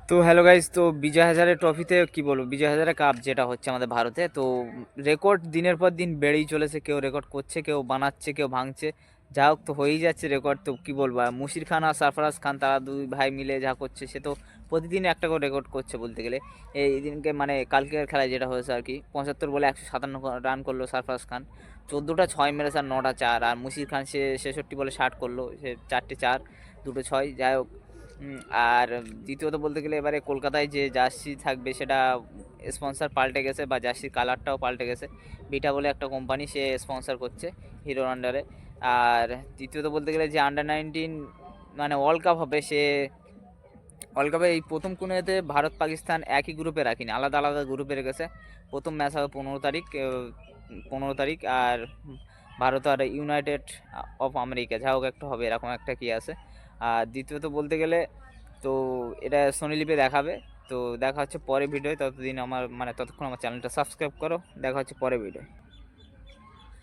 তো hello guys, তো বিজয় হাজারে ট্রফিতে কি বলবো, বিজয় হাজারে কাপ যেটা হচ্ছে আমাদের ভারতে, তো রেকর্ড দিনের পর দিন বেড়েই চলেছে। কেউ রেকর্ড করছে, কেউ বানাচ্ছে, কেউ ভাঙছে। যা হোক, তো হয়েই যাচ্ছে রেকর্ড। তো কি বলবো, আর মুশির খান আর সরফরাজ খান তারা দুই ভাই মিলে যা করছে, সে তো প্রতিদিন একটা করে রেকর্ড করছে বলতে গেলে। এই দিনকে মানে কালকের খেলায় যেটা হয়েছে আর কি, 75 বলে 157 রান করলো সরফরাজ খান। 14টা ছয় মেরেছে আর 9টা চার। আর মুশির খান সে 66 বলে 60 করলো, সে 4টে চার, 2টো ছয়। যাই হোক, আর দ্বিতীয়ত বলতে গেলে এবারে কলকাতায় যে জার্সি থাকবে সেটা স্পন্সর পাল্টে গেছে, বা জার্সির কালারটাও পাল্টে গেছে। বিটা বলে একটা কোম্পানি সে স্পন্সর করছে হিরোর আন্ডারে। আর তৃতীয়ত বলতে গেলে যে আন্ডার 19 মানে ওয়ার্ল্ড কাপ হবে, সে ওয়ার্ল্ড কাপে এই প্রথম কোনো এতে ভারত পাকিস্তান একই গ্রুপে রাখিনি, আলাদা আলাদা গ্রুপে রেখেছে। প্রথম ম্যাচ হবে 15 তারিখ, 15 তারিখ। আর ভারত আর ইউনাইটেড অফ আমেরিকা যা হোক একটা হবে, এরকম একটা কি আছে। আর দ্বিতীয়ত বলতে গেলে তো এটা সোনি লিভে দেখাবে। তো দেখা হচ্ছে পরে ভিডিও, ততদিন আমার মানে ততক্ষণ আমার চ্যানেলটা সাবস্ক্রাইব করো। দেখা হচ্ছে পরে ভিডিও।